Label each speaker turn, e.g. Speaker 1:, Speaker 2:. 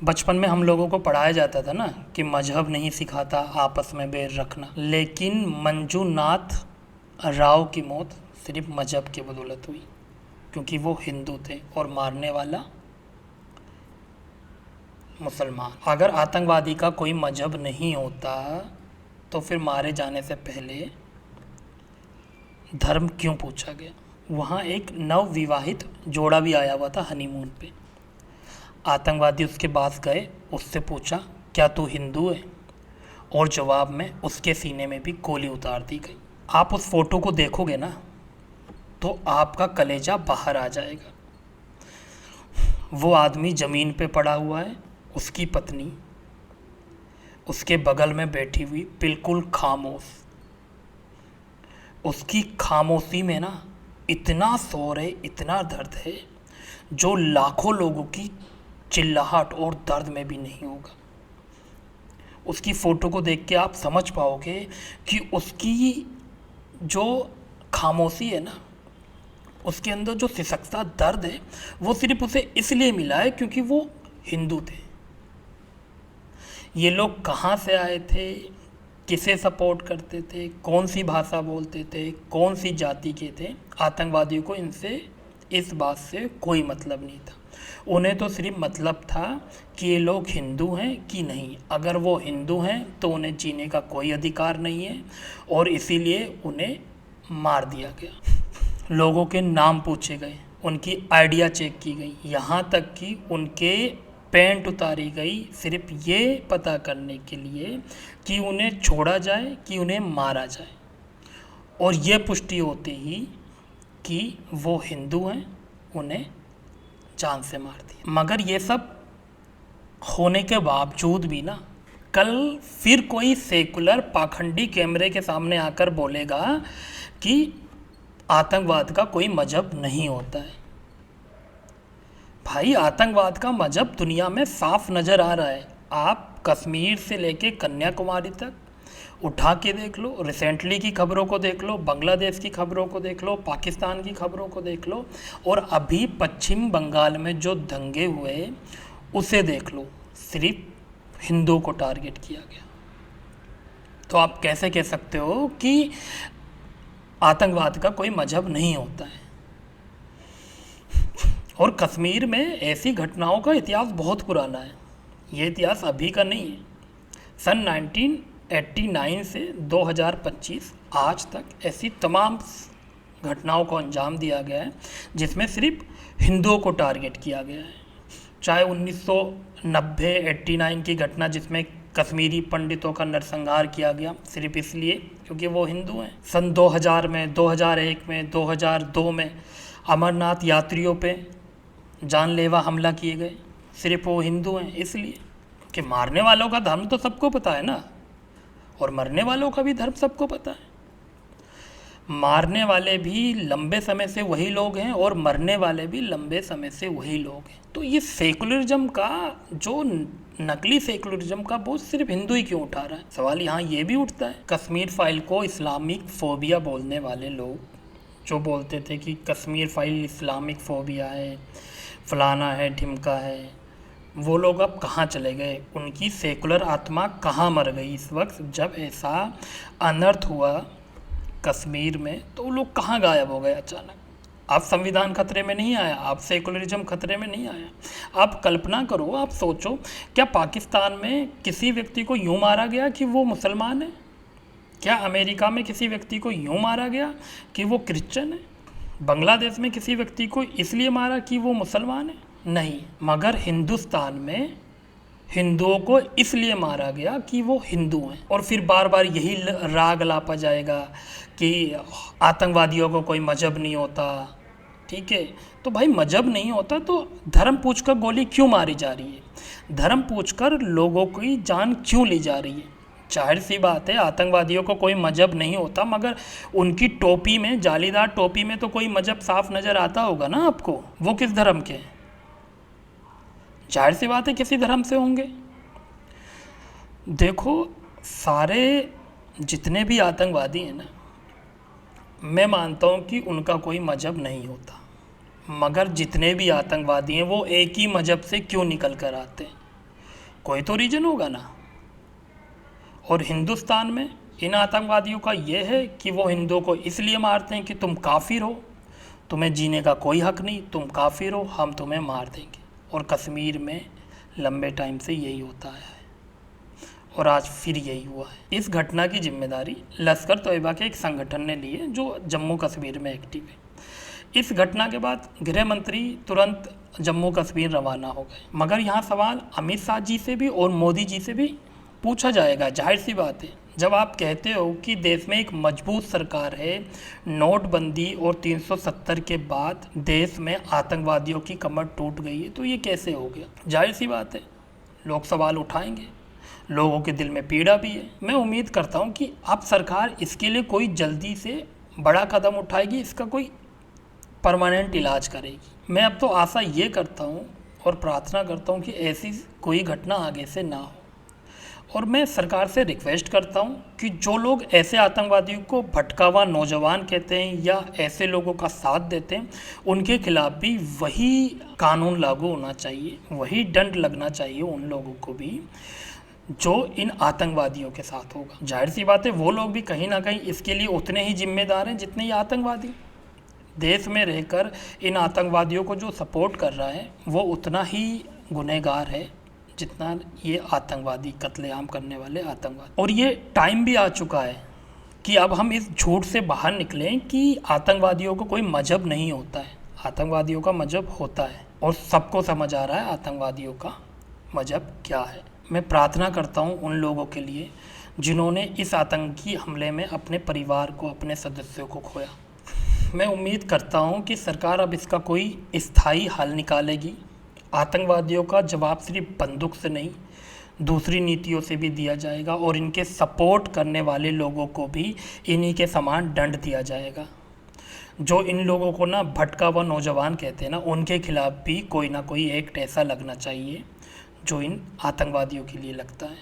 Speaker 1: बचपन में हम लोगों को पढ़ाया जाता था ना कि मजहब नहीं सिखाता आपस में बैर रखना, लेकिन मंजूनाथ राव की मौत सिर्फ मजहब की बदौलत हुई, क्योंकि वो हिंदू थे और मारने वाला मुसलमान। अगर आतंकवादी का कोई मजहब नहीं होता तो फिर मारे जाने से पहले धर्म क्यों पूछा गया? वहाँ एक नवविवाहित जोड़ा भी आया हुआ था हनीमून पे। आतंकवादी उसके पास गए, उससे पूछा क्या तू हिंदू है, और जवाब में उसके सीने में भी गोली उतार दी गई। आप उस फोटो को देखोगे ना तो आपका कलेजा बाहर आ जाएगा। वो आदमी ज़मीन पे पड़ा हुआ है, उसकी पत्नी उसके बगल में बैठी हुई बिल्कुल खामोश। उसकी खामोशी में ना इतना शोर है, इतना दर्द है जो लाखों लोगों की चिल्लाहट और दर्द में भी नहीं होगा। उसकी फ़ोटो को देख के आप समझ पाओगे कि उसकी जो खामोशी है ना, उसके अंदर जो सिसकता दर्द है, वो सिर्फ उसे इसलिए मिला है क्योंकि वो हिंदू थे। ये लोग कहाँ से आए थे, किसे सपोर्ट करते थे, कौन सी भाषा बोलते थे, कौन सी जाति के थे, आतंकवादियों को इनसे इस बात से कोई मतलब नहीं था। उन्हें तो सिर्फ मतलब था कि ये लोग हिंदू हैं कि नहीं। अगर वो हिंदू हैं तो उन्हें जीने का कोई अधिकार नहीं है और इसीलिए उन्हें मार दिया गया। लोगों के नाम पूछे गए, उनकी आइडिया चेक की गई, यहाँ तक कि उनके पैंट उतारी गई सिर्फ ये पता करने के लिए कि उन्हें छोड़ा जाए कि उन्हें मारा जाए। और ये पुष्टि होते ही कि वो हिंदू हैं, उन्हें जान से मार दिया। मगर ये सब होने के बावजूद भी ना, कल फिर कोई सेकुलर पाखंडी कैमरे के सामने आकर बोलेगा कि आतंकवाद का कोई मजहब नहीं होता है। भाई, आतंकवाद का मजहब दुनिया में साफ नज़र आ रहा है। आप कश्मीर से लेके कन्याकुमारी तक उठा के देख लो, रिसेंटली की खबरों को देख लो, बांग्लादेश की खबरों को देख लो, पाकिस्तान की खबरों को देख लो, और अभी पश्चिम बंगाल में जो दंगे हुए उसे देख लो, सिर्फ हिंदुओं को टारगेट किया गया। तो आप कैसे कह सकते हो कि आतंकवाद का कोई मजहब नहीं होता है? और कश्मीर में ऐसी घटनाओं का इतिहास बहुत पुराना है, ये इतिहास अभी का नहीं है। सन 1989 से 2025 आज तक ऐसी तमाम घटनाओं को अंजाम दिया गया है जिसमें सिर्फ हिंदुओं को टारगेट किया गया है। चाहे 1990-89 की घटना जिसमें कश्मीरी पंडितों का नरसंहार किया गया सिर्फ इसलिए क्योंकि वो हिंदू हैं। सन 2000 में, 2001 में, 2002 में अमरनाथ यात्रियों पे जानलेवा हमला किए गए, सिर्फ वो हिंदू हैं इसलिए। कि मारने वालों का धर्म तो सबको पता है ना, और मरने वालों का भी धर्म सबको पता है। मारने वाले भी लंबे समय से वही लोग हैं और मरने वाले भी लंबे समय से वही लोग हैं। तो ये सेकुलरिज्म का जो नकली सेकुलरिज्म का बोझ सिर्फ हिंदू ही क्यों उठा रहा है? सवाल यहाँ ये भी उठता है। कश्मीर फाइल को इस्लामिक फोबिया बोलने वाले लोग जो बोलते थे कि कश्मीर फाइल इस्लामिक फोबिया है, फलाना है, ढिमका है, वो लोग अब कहाँ चले गए? उनकी सेकुलर आत्मा कहाँ मर गई? इस वक्त जब ऐसा अनर्थ हुआ कश्मीर में तो वो लोग कहाँ गायब हो गए अचानक? अब संविधान खतरे में नहीं आया, अब सेकुलरिज्म खतरे में नहीं आया। आप कल्पना करो, आप सोचो, क्या पाकिस्तान में किसी व्यक्ति को यूँ मारा गया कि वो मुसलमान है? क्या अमेरिका में किसी व्यक्ति को यूँ मारा गया कि वो क्रिश्चियन है? बांग्लादेश में किसी व्यक्ति को इसलिए मारा कि वो मुसलमान है? नहीं, मगर हिंदुस्तान में हिंदुओं को इसलिए मारा गया कि वो हिंदू हैं। और फिर बार बार यही राग लापा जाएगा कि आतंकवादियों को कोई मजहब नहीं होता। ठीक है, तो भाई मजहब नहीं होता तो धर्म पूछकर गोली क्यों मारी जा रही है? धर्म पूछकर लोगों की जान क्यों ली जा रही है? जाहिर सी बात है, आतंकवादियों को कोई मजहब नहीं होता, मगर उनकी टोपी में, जालीदार टोपी में तो कोई मजहब साफ नज़र आता होगा ना आपको। वो किस धर्म के हैं? जाहिर सी बात है किसी धर्म से होंगे। देखो, सारे जितने भी आतंकवादी हैं ना, मैं मानता हूँ कि उनका कोई मजहब नहीं होता, मगर जितने भी आतंकवादी हैं वो एक ही मजहब से क्यों निकल कर आते हैं? कोई तो रीज़न होगा ना। और हिंदुस्तान में इन आतंकवादियों का ये है कि वो हिंदुओं को इसलिए मारते हैं कि तुम काफिर हो, तुम्हें जीने का कोई हक नहीं, तुम काफिर हो, हम तुम्हें मार देंगे। और कश्मीर में लंबे टाइम से यही होता है और आज फिर यही हुआ है। इस घटना की जिम्मेदारी लश्कर तोयबा के एक संगठन ने ली है जो जम्मू कश्मीर में एक्टिव है। इस घटना के बाद गृह मंत्री तुरंत जम्मू कश्मीर रवाना हो गए। मगर यहाँ सवाल अमित शाह जी से भी और मोदी जी से भी पूछा जाएगा। जाहिर सी बात है, जब आप कहते हो कि देश में एक मजबूत सरकार है, नोटबंदी और 370 के बाद देश में आतंकवादियों की कमर टूट गई है, तो ये कैसे हो गया? जाहिर सी बात है, लोग सवाल उठाएंगे, लोगों के दिल में पीड़ा भी है। मैं उम्मीद करता हूँ कि अब सरकार इसके लिए कोई जल्दी से बड़ा कदम उठाएगी, इसका कोई परमानेंट इलाज करेगी। मैं अब तो आशा ये करता हूँ और प्रार्थना करता हूँ कि ऐसी कोई घटना आगे से ना हो। और मैं सरकार से रिक्वेस्ट करता हूँ कि जो लोग ऐसे आतंकवादियों को भटकावा नौजवान कहते हैं या ऐसे लोगों का साथ देते हैं, उनके खिलाफ भी वही कानून लागू होना चाहिए, वही दंड लगना चाहिए उन लोगों को भी जो इन आतंकवादियों के साथ होगा। जाहिर सी बात है, वो लोग भी कहीं ना कहीं इसके लिए उतने ही जिम्मेदार हैं जितने ये आतंकवादी। देश में रहकर इन आतंकवादियों को जो सपोर्ट कर रहा है वो उतना ही गुनहगार है जितना ये आतंकवादी, कत्लेआम करने वाले आतंकवादी। और ये टाइम भी आ चुका है कि अब हम इस झूठ से बाहर निकलें कि आतंकवादियों को कोई मजहब नहीं होता है। आतंकवादियों का मजहब होता है और सबको समझ आ रहा है आतंकवादियों का मजहब क्या है। मैं प्रार्थना करता हूँ उन लोगों के लिए जिन्होंने इस आतंकी हमले में अपने परिवार को, अपने सदस्यों को खोया। मैं उम्मीद करता हूँ कि सरकार अब इसका कोई स्थायी हल निकालेगी। आतंकवादियों का जवाब सिर्फ बंदूक से नहीं, दूसरी नीतियों से भी दिया जाएगा और इनके सपोर्ट करने वाले लोगों को भी इन्हीं के समान दंड दिया जाएगा। जो इन लोगों को ना भटका हुआ नौजवान कहते हैं ना, उनके खिलाफ भी कोई ना कोई एक्ट ऐसा लगना चाहिए जो इन आतंकवादियों के लिए लगता है।